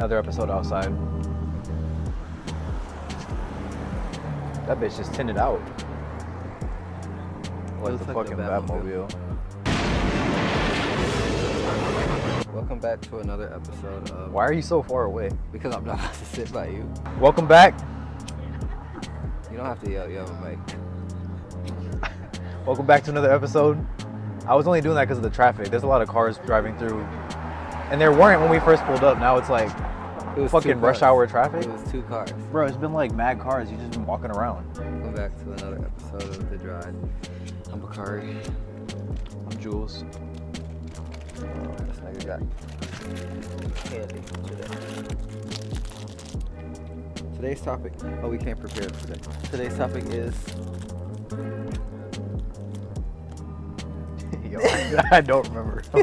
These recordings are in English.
Another episode outside. That bitch just tinted out. Like the fucking Batmobile. Welcome back to another episode of... Why are you so far away? Because I'm not about to sit by you. Welcome back. You don't have to yell, Mike. Welcome back to another episode. I was only doing that because of the traffic. There's a lot of cars driving through. And there weren't when we first pulled up. Now it's like fucking rush hour traffic. It was 2 cars. Bro, it's been like mad cars. You just been walking around. Welcome back to another episode of The Drive. I'm Bakari. I'm Jules. This nigga got candy today. Today's topic... Oh, we can't prepare today. Today's topic is... Yo, I don't remember. I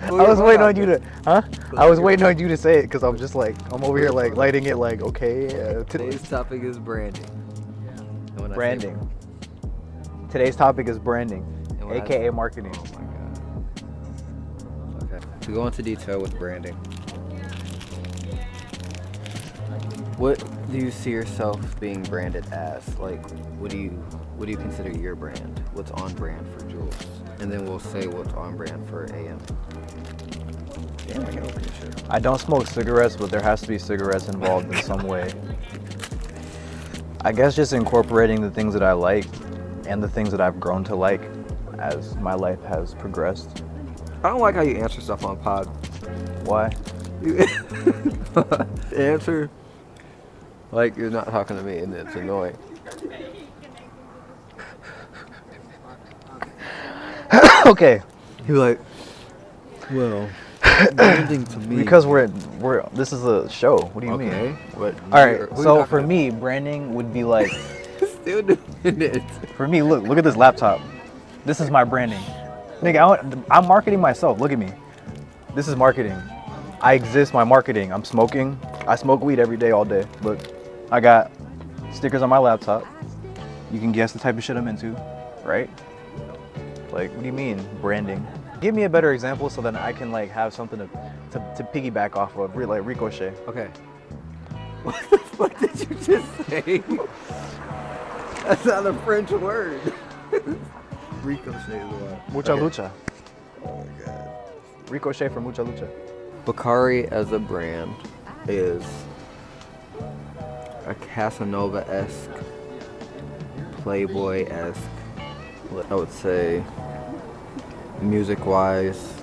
was waiting on you to... Huh? I was waiting on you to say it because I'm just like... I'm over here like lighting it like, okay. Today's topic is branding. Branding. Today's topic is branding, aka marketing. Oh my god. Okay. To go into detail with branding. What do you see yourself being branded as? Like, what do you consider your brand? What's on brand for Jules? And then we'll say what's on brand for AM. Damn, I can open this shit. I don't smoke cigarettes, but there has to be cigarettes involved in some way. I guess just incorporating the things that I like and the things that I've grown to like as my life has progressed. I don't like how you answer stuff on pod. Why? You answer like you're not talking to me, and it's annoying. Okay. You're like, well, branding to me. Because we're this is a show. What do you mean? What? All right. So for me, branding would be like. Still doing it. For me, look at this laptop. This is my branding. Nigga, I'm marketing myself. Look at me. This is marketing. I exist my marketing. I'm smoking. I smoke weed every day, all day. Look, I got stickers on my laptop. You can guess the type of shit I'm into, right? Like, what do you mean, branding? Give me a better example so then I can like have something to piggyback off of, like ricochet. Okay. What the fuck did you just say? That's not a French word. Ricochet is the one. Mucha lucha. Oh my god. Ricochet for mucha lucha. Bakari as a brand is a Casanova-esque, Playboy-esque, I would say, music-wise,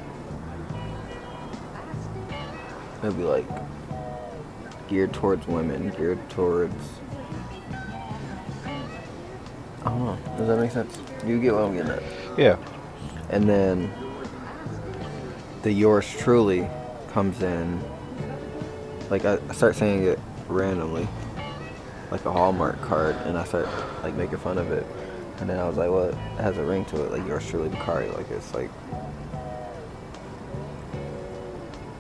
maybe like geared towards women, geared towards, I don't know, does that make sense? You get what I'm getting at? Yeah. And then the yours truly comes in, like I start saying it randomly, like a Hallmark card, and I start like making fun of it. And then I was like, well, it has a ring to it, like yours truly, Bakari. Like it's like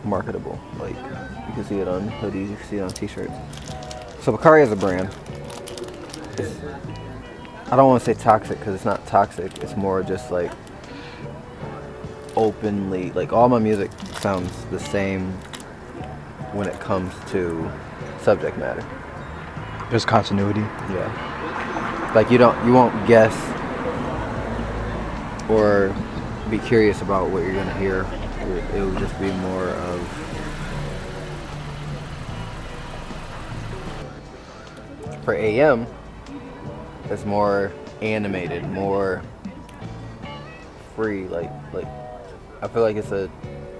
marketable. Like you can see it on hoodies, you can see it on t-shirts. So Bakari as a brand, I don't want to say toxic because it's not toxic. It's more just like openly, like all my music sounds the same when it comes to subject matter. There's continuity. Yeah. Like you won't guess or be curious about what you're gonna hear. It will just be more of for AM. It's more animated, more free. Like I feel like it's a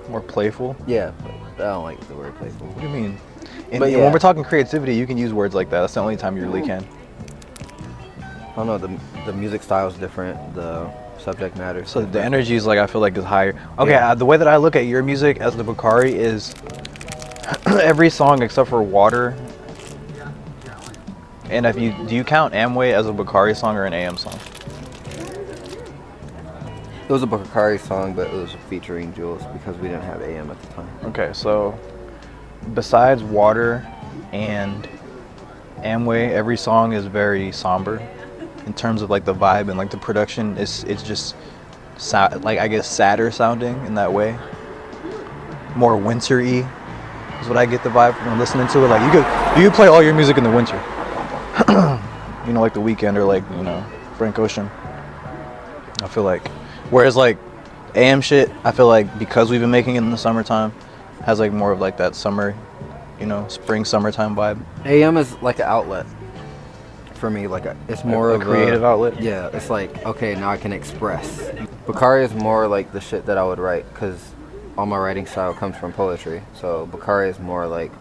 More playful. yeah. I don't like the word playful. What do you mean? But yeah. When we're talking creativity, you can use words like that. That's the only time you really can. I don't know, the music style is different, the subject matter. So the energy is like, I feel like is higher. Okay, Yeah. The way that I look at your music as the Bakari is every song except for Water. And do you count Amway as a Bakari song or an AM song? It was a Bakari song, but it was featuring Jules because we didn't have AM at the time. Okay, so besides Water and Amway, every song is very somber in terms of like the vibe and like the production. It's just like I guess sadder sounding in that way, more winter-y. is what I get the vibe from listening to it. Like you could play all your music in the winter. You know, like The Weeknd or like, you know, Frank Ocean. I feel like, whereas like AM shit, I feel like because we've been making it in the summertime, has like more of like that summer, you know, spring summertime vibe. AM is like an outlet for me. Like it's more a of creative outlet. Yeah, it's like, okay, now I can express. Bakari is more like the shit that I would write, because all my writing style comes from poetry. So Bakari is more like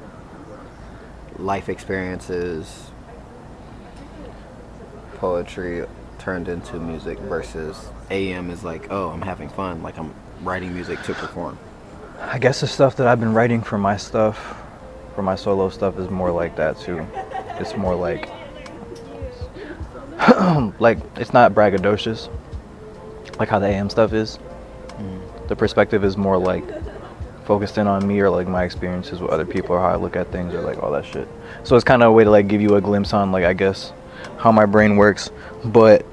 life experiences, poetry turned into music, versus AM is like, oh, I'm having fun, like I'm writing music to perform. I guess the stuff that I've been writing for my stuff, for my solo stuff, is more like that too. It's more like, like it's not braggadocious, like how the AM stuff is. The perspective is more like focused in on me, or like my experiences with other people, or how I look at things, or like all that shit. So it's kind of a way to like give you a glimpse on, like, I guess, how my brain works. But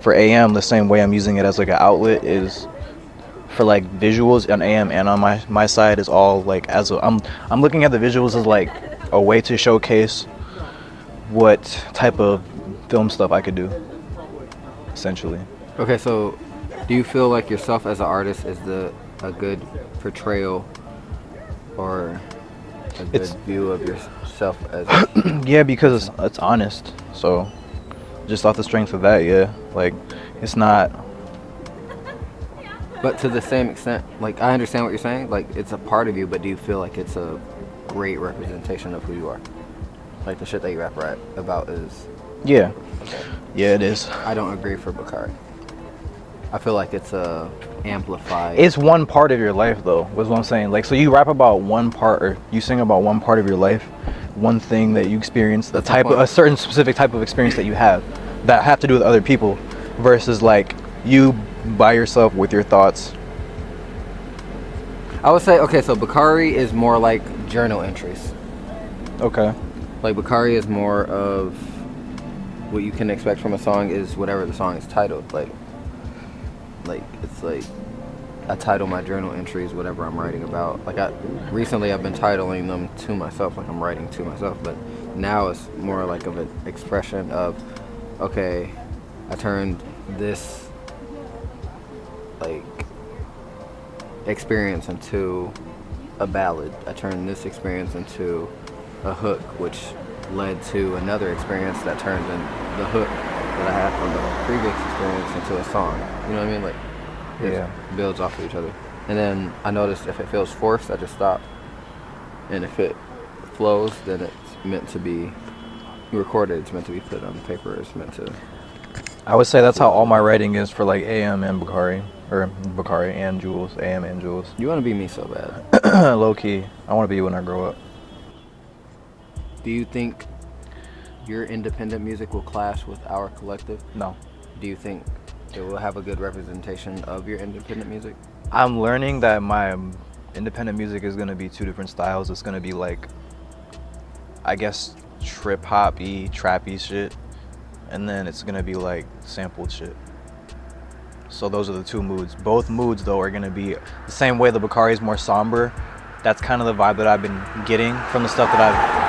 for AM, the same way I'm using it as like an outlet is for like visuals on AM, and on my side is all like as a, I'm looking at the visuals as like a way to showcase what type of film stuff I could do, essentially. Okay, so do you feel like yourself as an artist is a good portrayal, or a good view of yourself as Yeah, because it's honest. So just off the strength of that, yeah, like it's not. But to the same extent, like, I understand what you're saying, like it's a part of you, but do you feel like it's a great representation of who you are? Like the shit that you rap about is... Yeah. Yeah, it is. I don't agree for Bakari. I feel like it's a amplified... It's one part of your life, though, was what I'm saying. Like, so you rap about one part, or you sing about one part of your life, one thing that you experience, a certain specific type of experience that you have that have to do with other people, versus like you by yourself with your thoughts. I would say, okay, so Bakari is more like journal entries. Okay. Like Bakari is more of what you can expect from a song is whatever the song is titled. Like it's like I title my journal entries whatever I'm writing about. Like recently I've been titling them to myself, like I'm writing to myself, but now it's more like of an expression of, okay, I turned this like experience into a ballad. I turned this experience into a hook, which led to another experience that turned in the hook that I had from the previous experience into a song. You know what I mean? Like, it builds off of each other. And then I noticed if it feels forced, I just stop. And if it flows, then it's meant to be recorded. It's meant to be put on paper. It's meant to... I would say that's how all my writing is for like AM and Bakari, or Bakari and Jules, AM and Jules. You want to be me so bad. Low key, I want to be you when I grow up. Do you think your independent music will clash with our collective? No. Do you think it will have a good representation of your independent music? I'm learning that my independent music is going to be two different styles. It's going to be like, I guess, trip hoppy, trappy shit. And then it's going to be like sampled shit. So those are the two moods. Both moods, though, are going to be the same way. The Bakari is more somber. That's kind of the vibe that I've been getting from the stuff that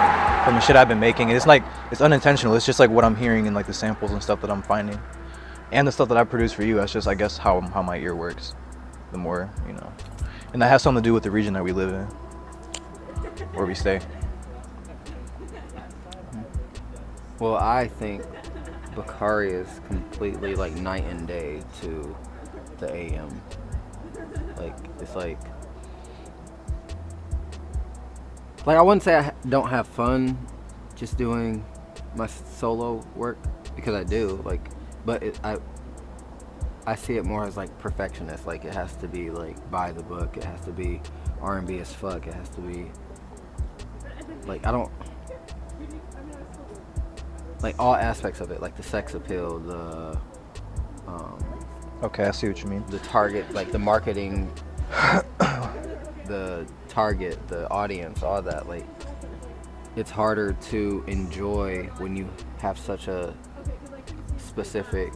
from the shit I've been making. And it's like, it's unintentional. It's just like what I'm hearing in like the samples and stuff that I'm finding. And the stuff that I produce for you, that's just, I guess, how my ear works. The more, you know. And that has something to do with the region that we live in, where we stay. Well, I think Bakari is completely like night and day to the AM. Like, it's like I wouldn't say I don't have fun just doing my solo work, because I do, like, but I see it more as like perfectionist. Like, it has to be like by the book. It has to be R&B as fuck. It has to be like, I don't like all aspects of it, like the sex appeal, the Okay, I see what you mean. the target, like the marketing, the target, the audience, all that. Like, it's harder to enjoy when you have such a specific,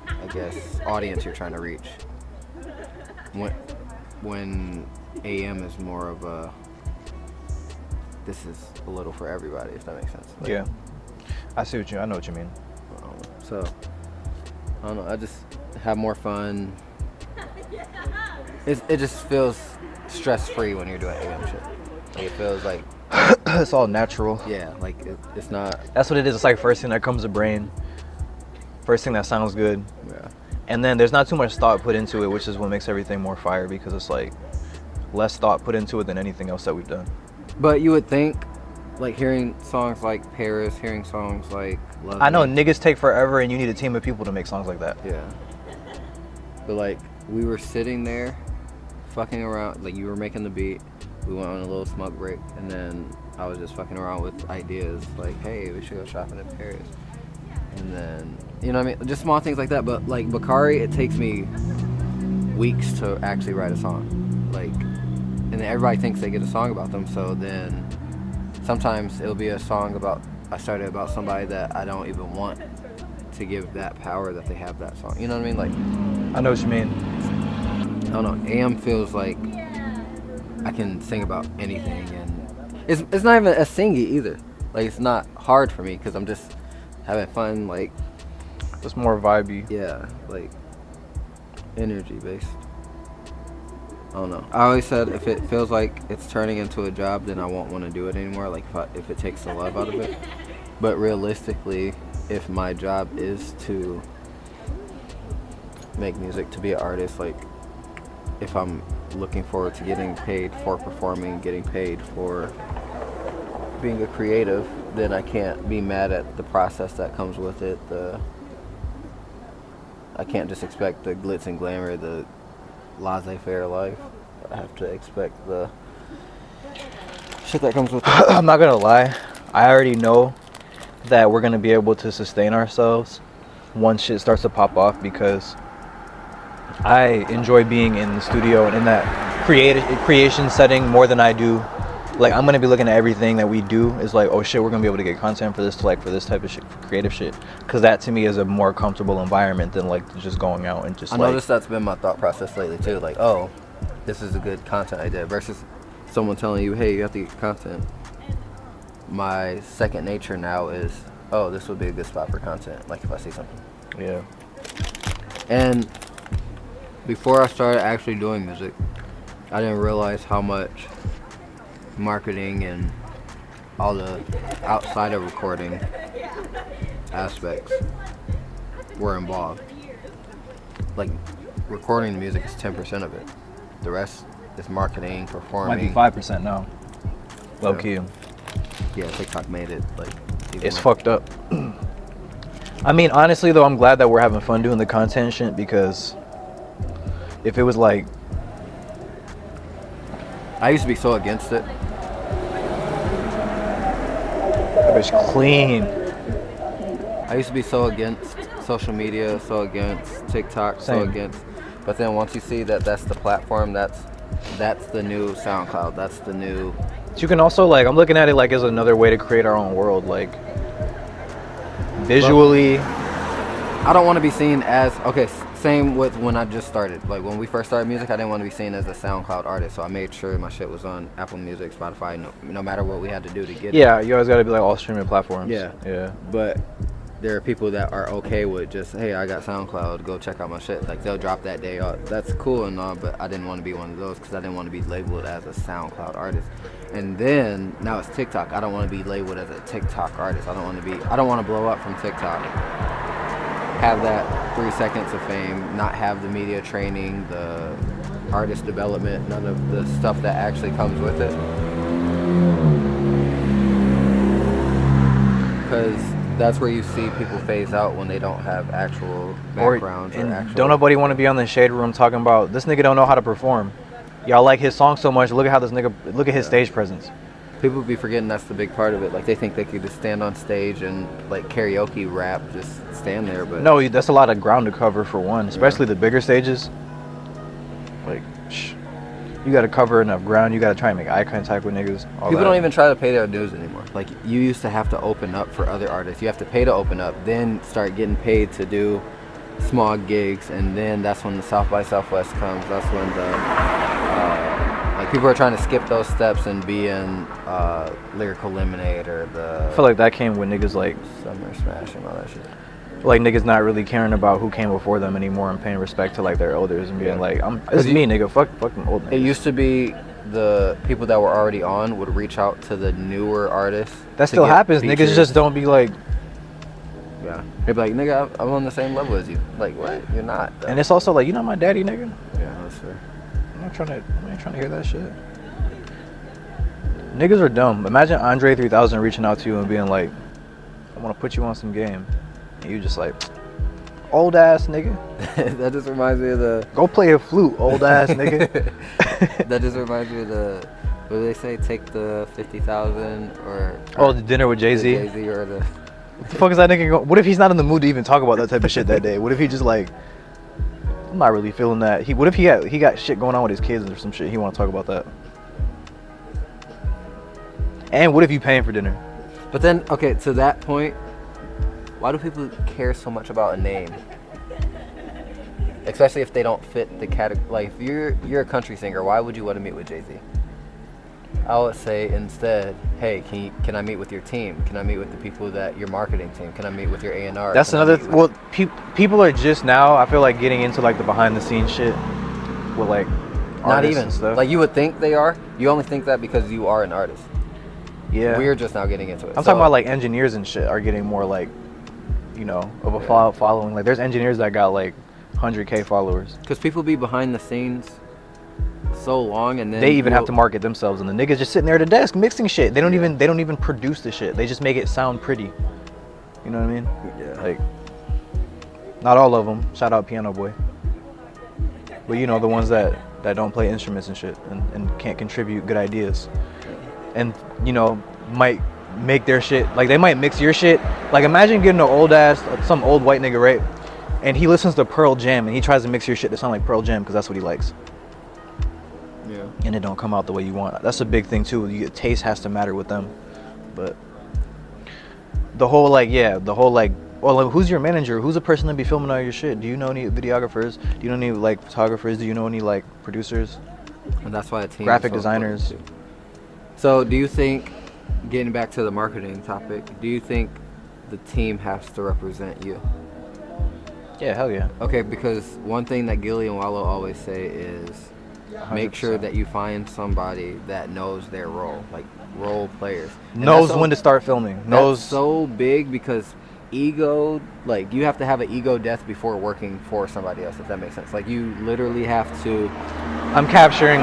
I guess, audience you're trying to reach. When AM is more of a, this is a little for everybody, if that makes sense. Like, Yeah, I know what you mean. So, I don't know, I just have more fun. It just feels stress-free when you're doing AM shit. Like, it feels like, It's all natural. yeah, like it's not, That's what it is. It's like first thing that comes to brain, first thing that sounds good, yeah. and then there's not too much thought put into it, which is what makes everything more fire, because it's like less thought put into it than anything else that we've done. But you would think, like, hearing songs like Paris, hearing songs like Love I know Me, niggas take forever, and you need a team of people to make songs like that. yeah. But like, we were sitting there, fucking around. Like, you were making the beat. We went on a little smoke break, and then I was just fucking around with ideas. Like, hey, we should go shopping in Paris. And then, you know what I mean? Just small things like that. But like Bakari, it takes me weeks to actually write a song. Like, and then everybody thinks they get a song about them. So then, sometimes it'll be a song about somebody that I don't even want to give that power that they have that song. You know what I mean? Like, I know what you mean. I don't know. AM feels like I can sing about anything, and it's not even a singy either. Like, it's not hard for me because I'm just having fun. Like, It's more vibey. yeah, like energy based. I don't know. I always said if it feels like it's turning into a job, then I won't want to do it anymore. Like, if it takes the love out of it. But realistically, if my job is to make music, to be an artist, like, if I'm looking forward to getting paid for performing, getting paid for being a creative, then I can't be mad at the process that comes with it. I can't just expect the glitz and glamour, the laissez-faire life. I have to expect the shit that comes with it. I'm not gonna lie, I already know that we're gonna be able to sustain ourselves once shit starts to pop off, because I enjoy being in the studio and in that creation setting more than I do. Like, I'm gonna be looking at everything that we do is like, oh shit, we're gonna be able to get content for this, like, for this type of shit, for creative shit, because that to me is a more comfortable environment than like just going out and just. I noticed that's been my thought process lately too. Like, oh, this is a good content idea versus someone telling you, hey, you have to get content. My second nature now is, oh, this would be a good spot for content. Like, if I see something. Yeah. And before I started actually doing music, I didn't realize how much marketing and all the outside of recording aspects were involved. Like, recording the music is 10% of it. The rest is marketing, performing. Might be 5% now. Low key. Yeah, TikTok made it like It's fucked up. I mean, honestly though, I'm glad that we're having fun doing the content shit, because if it was like, I used to be so against it. that bitch clean. I used to be so against social media, so against TikTok, so Same. against. But then once you see that that's the platform, that's the new SoundCloud. That's the new. You can also, like, I'm looking at it like as another way to create our own world, like visually. I don't want to be seen as, okay, same with when I just started. Like, when we first started music, I didn't want to be seen as a SoundCloud artist, so I made sure my shit was on Apple Music, Spotify, no matter what we had to do to get it. Yeah, you always gotta be like all streaming platforms. Yeah. Yeah. But there are people that are okay with just, hey, I got SoundCloud, go check out my shit. Like, they'll drop that day off. That's cool and all, but I didn't want to be one of those because I didn't want to be labeled as a SoundCloud artist. And then now it's TikTok. I don't want to be labeled as a TikTok artist. I don't want to blow up from TikTok. Have that 3 seconds of fame, not have the media training, the artist development, none of the stuff that actually comes with it. Because that's where you see people phase out when they don't have actual backgrounds or actual. Don't nobody want to be on the shade room talking about this nigga don't know how to perform. Y'all like his song so much. Look at how this nigga. Look at his stage presence. People be forgetting that's the big part of it. Like, they think they could just stand on stage and like karaoke rap, just stand there. But no, that's a lot of ground to cover for one, especially the bigger stages. Like, you got to cover enough ground. You got to try and make eye contact with niggas. People don't even try to pay their dues anymore. Like, you used to have to open up for other artists. You have to pay to open up, then start getting paid to do small gigs, and then that's when the South by Southwest comes. That's when the like People are trying to skip those steps and be in Lyrical Lemonade or I feel like that came with niggas like Summer Smash and all that shit. like niggas not really caring about who came before them anymore and paying respect to like their elders and being like, it's me, nigga, fuck them old niggas. It used to be the people that were already on would reach out to the newer artists. That still happens. Features. Niggas just don't be like. Yeah. They'd be like, nigga, I'm on the same level as you. Like, what? You're not. Though. And it's also like, you're not my daddy, nigga. Yeah, that's fair. I ain't trying to hear that shit. Niggas are dumb. Imagine Andre 3000 reaching out to you and being like, I want to put you on some game. And you just like, old ass nigga. That just reminds me of the... Go play a flute, old ass nigga. That just reminds me of the... What do they say? Take the 50,000 or... Oh, the dinner with Jay-Z? Jay-Z or the... What the fuck is that nigga going? What if he's not in the mood to even talk about that type of shit that day? What if he just like, I'm not really feeling that. What if he got shit going on with his kids or some shit? He want to talk about that. And what if you paying for dinner? But then, okay, to that point, why do people care so much about a name? Especially if they don't fit the category. Like, if you're a country singer, why would you want to meet with Jay-Z? I would say instead, hey, can I meet with your team? Can I meet with the people that your marketing team? Can I meet with your A&R? That's another. Well, people are just now, I feel like, getting into like the behind the scenes shit with like not even and stuff. Like you would think they are. You only think that because you are an artist. Yeah. We're just now getting into it. I'm talking about like engineers and shit are getting more like, you know, of a following. Like there's engineers that got like 100K followers. Because people be behind the scenes so long, and then they even have to market themselves, and the niggas just sitting there at the desk mixing shit. They don't even produce the shit. They just make it sound pretty. You know what I mean? Yeah. Like, not all of them. Shout out Piano Boy. But you know, the ones that don't play instruments and shit and can't contribute good ideas, and you know, might make their shit like they might mix your shit. Like imagine getting an old ass some old white nigga, right? And he listens to Pearl Jam and he tries to mix your shit to sound like Pearl Jam because that's what he likes. Yeah. And it don't come out the way you want. That's a big thing too. Taste has to matter with them. But the whole well, who's your manager? Who's the person that be filming all your shit? Do you know any videographers? Do you know any like photographers? Do you know any like producers? And that's why a team graphic designers. So do you think, getting back to the marketing topic, do you think the team has to represent you? Yeah, hell yeah. Okay, because one thing that Gilly and Wallow always say is 100%. Make sure that you find somebody that knows their role, like role players. And knows when to start filming. Knows. That's so big because ego, like you have to have an ego death before working for somebody else, if that makes sense. Like you literally have to. I'm capturing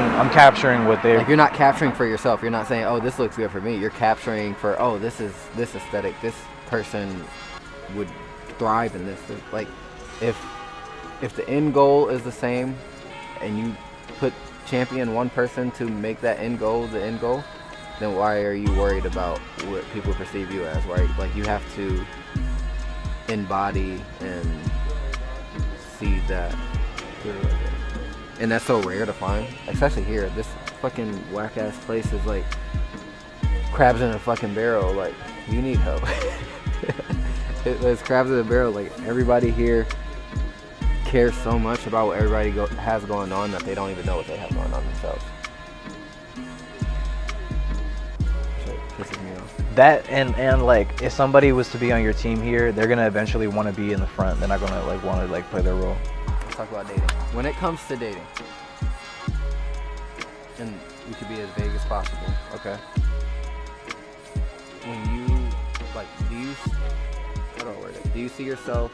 what they're. Like you're not capturing for yourself. You're not saying, oh, this looks good for me. You're capturing for, oh, this aesthetic. This person would thrive in this. Like if the end goal is the same, and you champion one person to make that end goal the end goal, then why are you worried about what people perceive you as? Right? Like you have to embody and see that. And that's so rare to find, especially here. This fucking whack ass place is like crabs in a fucking barrel. Like you need help. It's crabs in a barrel. Like everybody here cares so much about what everybody has going on that they don't even know what they have going on themselves. Shit pisses me off. That and like if somebody was to be on your team here, they're gonna eventually want to be in the front. They're not gonna like want to like play their role. Let's talk about dating. When it comes to dating, and we could be as vague as possible. Okay. When you like, how do I word it? Do you see yourself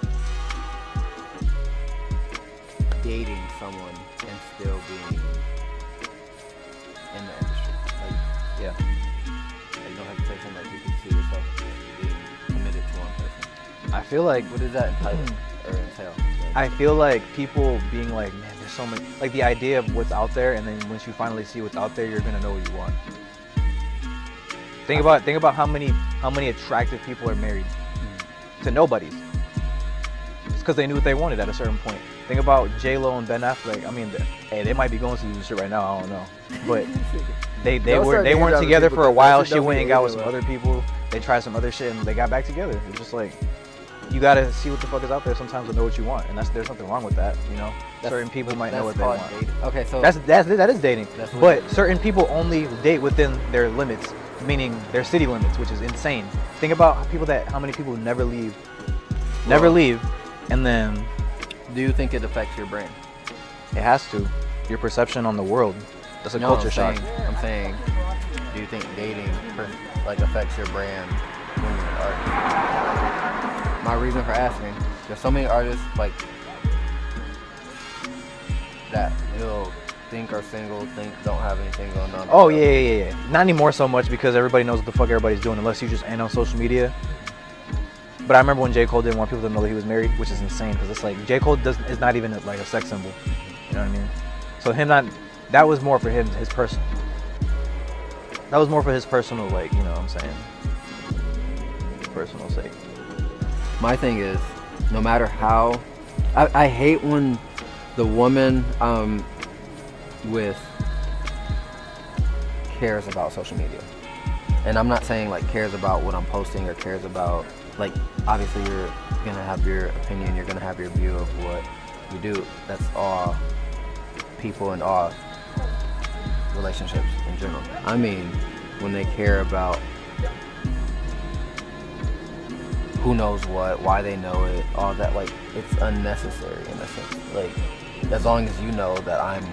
dating someone and still being in the industry? Like, yeah. You don't have to say something like you can see yourself being committed to one person. I feel like what does that entail? I feel like people being like, man, there's so many, like the idea of what's out there, and then once you finally see what's out there, you're gonna know what you want. Think about how many attractive people are married to nobodies. It's because they knew what they wanted at a certain point. Think about J-Lo and Ben Affleck. I mean, they might be going through this shit right now. I don't know, but they weren't together for a while. She went and got with some other people. They tried some other shit and they got back together. It's just like you gotta see what the fuck is out there sometimes to know what you want, and there's nothing wrong with that. You know, certain people might know what they want. Dating. Okay, so That is dating. That's But certain people only date within their limits, meaning their city limits, which is insane. Think about how many people never leave, and then do you think it affects your brain? it has to. Your perception on the world. That's a No, culture shock. I'm saying, do you think dating affects your brand when you're an artist? My reason for asking, there's so many artists like that you'll think are single, don't have anything going on. Oh yeah. Not anymore so much because everybody knows what the fuck everybody's doing unless you just ain't on social media. But I remember when J. Cole didn't want people to know that he was married, which is insane because it's like J. Cole is not even like a sex symbol. You know what I mean? So that was more for him, his personal. That was more for his personal, like, you know what I'm saying? Personal sake. My thing is, no matter how, I hate when the woman with cares about social media. And I'm not saying like cares about what I'm posting or cares about, like, obviously you're gonna have your opinion, you're gonna have your view of what we do. That's all people and all relationships in general. I mean, when they care about who knows what, why they know it, all that, like, it's unnecessary in a sense. Like, as long as you know that I'm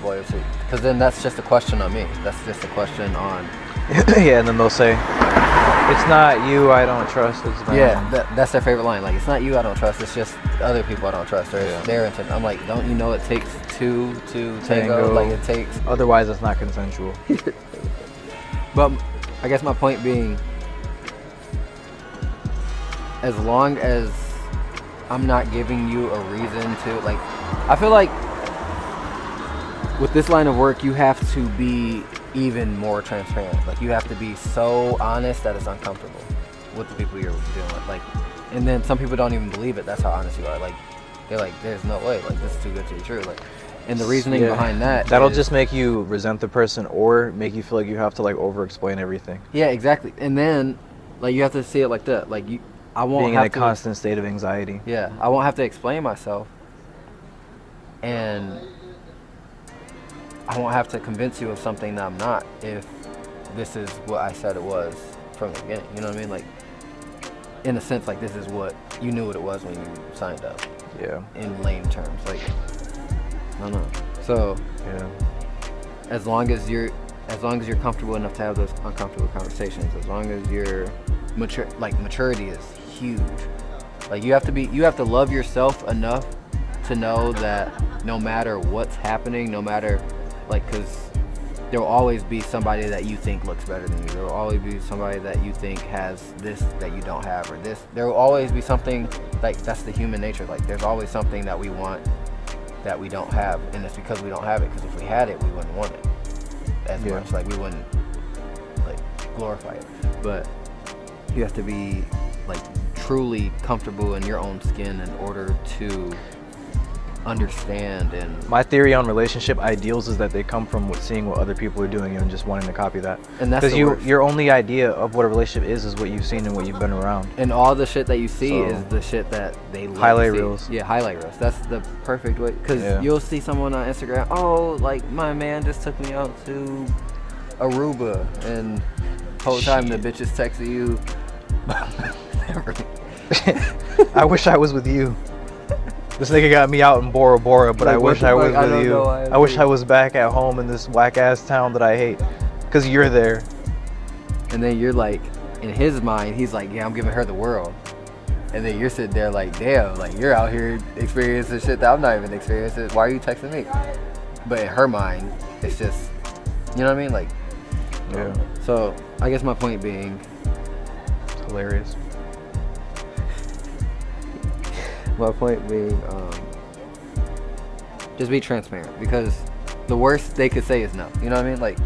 loyal to, because then that's just a question on me. That's just a question on. Yeah, and then they'll say, "It's not you I don't trust." It's them." Yeah, that's their favorite line. Like, it's not you I don't trust. It's just other people I don't trust. Or it's their intent. I'm like, don't you know it takes two to tango? Like, it takes. Otherwise, it's not consensual. But I guess my point being, as long as I'm not giving you a reason to, like, I feel like with this line of work, you have to be even more transparent. Like, you have to be so honest that it's uncomfortable with the people you're dealing with. Like, and then some people don't even believe it. That's how honest you are. Like, they're like, there's no way. Like, this is too good to be true. Like, and the reasoning behind that'll just make you resent the person or make you feel like you have to, like, over explain everything. Yeah, exactly. And then, like, you have to see it like that. Like, I won't being have in a constant state of anxiety. Yeah, I won't have to explain myself, and I won't have to convince you of something that I'm not if this is what I said it was from the beginning. You know what I mean? Like, in a sense, like, this is what you knew what it was when you signed up. Yeah. In lame terms, like, I don't know. So yeah, as long as you're comfortable enough to have those uncomfortable conversations, as long as you're mature, like, maturity is huge. Like, you have to love yourself enough to know that no matter what's happening, no matter, like, because there will always be somebody that you think looks better than you. There will always be somebody that you think has this that you don't have, or this. There will always be something, like, that's the human nature. Like, there's always something that we want that we don't have, and it's because we don't have it. Because if we had it, we wouldn't want it as much. Like, we wouldn't, like, glorify it. But you have to be, like, truly comfortable in your own skin in order to understand. And my theory on relationship ideals is that they come from seeing what other people are doing and just wanting to copy that. And that's because your only idea of what a relationship is what you've seen and what you've been around. And all the shit that you see is the shit that they highlight reels. Yeah, highlight reels. That's the perfect way. Because you'll see someone on Instagram, oh, like, my man just took me out to Aruba, and the whole time the bitch is texting you. I wish I was with you. This nigga got me out in Bora Bora, but, like, I wish I was with you. I wish I was back at home in this whack ass town that I hate, because you're there. And then you're like, in his mind, he's like, yeah, I'm giving her the world. And then you're sitting there like, damn, like, you're out here experiencing shit that I'm not even experiencing. Why are you texting me? But in her mind, it's just, you know what I mean? Like, yeah. So I guess my point being, it's hilarious. My point being, just be transparent, because the worst they could say is no. You know what I mean? Like,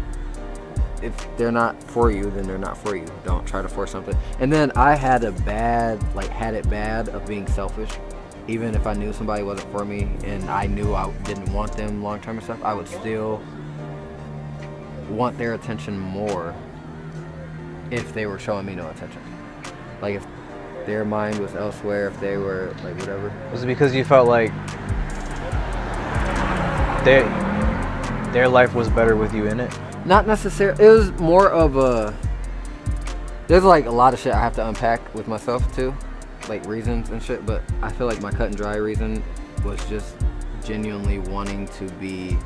if they're not for you, then they're not for you. Don't try to force something. And then I had it bad of being selfish. Even if I knew somebody wasn't for me and I knew I didn't want them long term and stuff, I would still want their attention more if they were showing me no attention. Like, if their mind was elsewhere, if they were like whatever. Was it because you felt like their life was better with you in it? Not necessarily. It was more of a. There's like a lot of shit I have to unpack with myself too, like reasons and shit. But I feel like my cut and dry reason was just genuinely wanting to be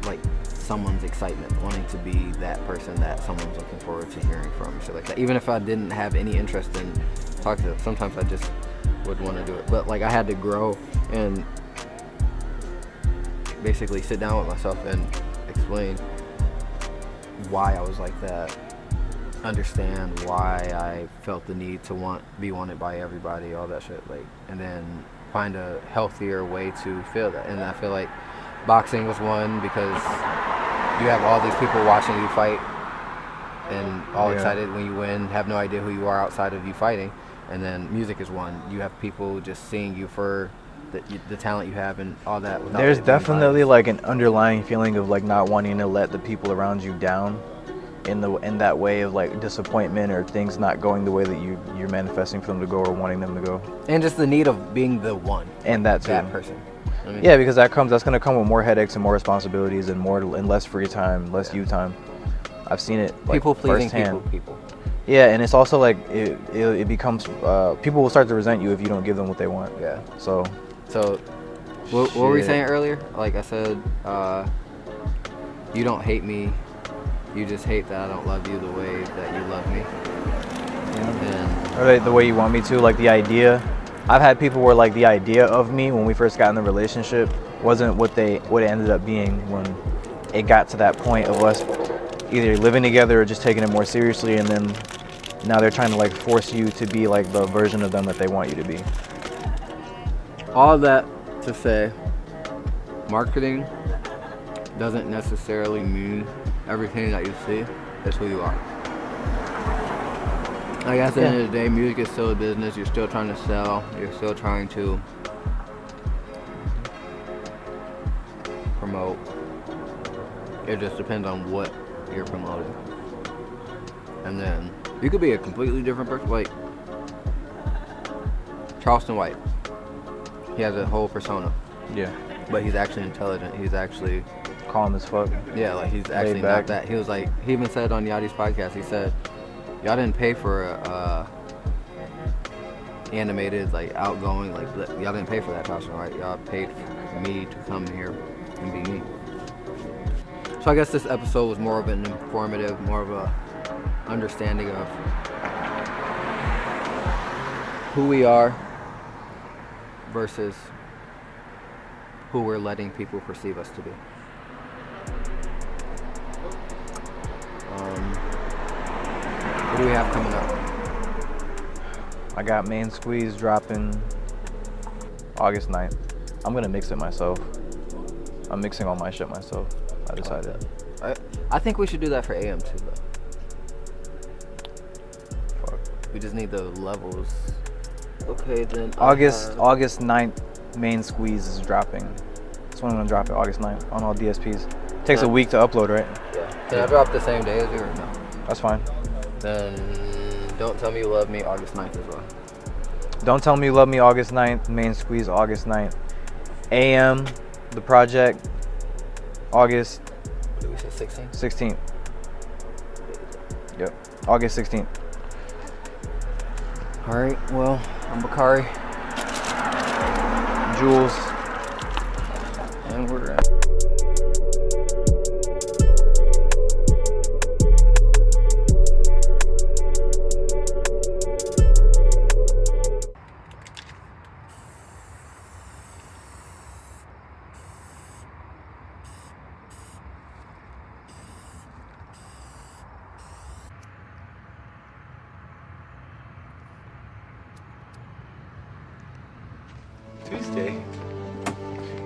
like someone's excitement, wanting to be that person that someone's looking forward to hearing from, shit like that. Even if I didn't have any interest in talking to them, sometimes I just would want to do it. But like I had to grow and basically sit down with myself and explain why I was like that, understand why I felt the need to be wanted by everybody, all that shit, like, and then find a healthier way to feel that. And I feel like boxing was one because you have all these people watching you fight and all excited when you win, have no idea who you are outside of you fighting. And then music is one. You have people just seeing you for the talent you have and all that. There's definitely like an underlying feeling of like not wanting to let the people around you down in that way of like disappointment or things not going the way that you're manifesting for them to go or wanting them to go. And just the need of being the one. And that too. That person. I mean, yeah, because that's going to come with more headaches and more responsibilities and less free time, less you time. I've seen it like people pleasing firsthand. people. Yeah, and it's also like it becomes people will start to resent you if you don't give them what they want. Yeah. So what were we saying earlier? Like I said, you don't hate me. You just hate that I don't love you the way that you love me. Or the way you want me to, like the idea. I've had people where like the idea of me when we first got in the relationship wasn't what it ended up being when it got to that point of us either living together or just taking it more seriously, and then now they're trying to like force you to be like the version of them that they want you to be. All that to say, marketing doesn't necessarily mean everything that you see is who you are. Like at the end of the day, music is still a business. You're still trying to sell. You're still trying to promote. It just depends on what you're promoting. And then you could be a completely different person. Like Charleston White. He has a whole persona. Yeah. But he's actually intelligent. He's actually calm as fuck. Yeah, like he's actually not that. He was like, he even said on Yachty's podcast, he said, y'all didn't pay for animated, like outgoing, like y'all didn't pay for that costume, right? Y'all paid for me to come here and be me. So I guess this episode was more of an informative, more of a understanding of who we are versus who we're letting people perceive us to be. What do we have coming up? I got Main Squeeze dropping August 9th. I'm gonna mix it myself. I'm mixing all my shit myself. I decided. I think we should do that for AM too, though. Fuck. We just need the levels. Okay, then. August 9th, Main Squeeze is dropping. That's when I'm gonna drop it, August 9th, on all DSPs. Takes a week to upload, right? Yeah. Can I drop the same day as you or no? That's fine. Then Don't Tell Me You Love Me, August 9th as well. Don't Tell Me You Love Me, August 9th. Main Squeeze, August 9th. AM, the project, August. What did we say, 16th? 16th. Yep, August 16th. All right, well, I'm Bakari. Jules. And we're at.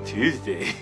Tuesday.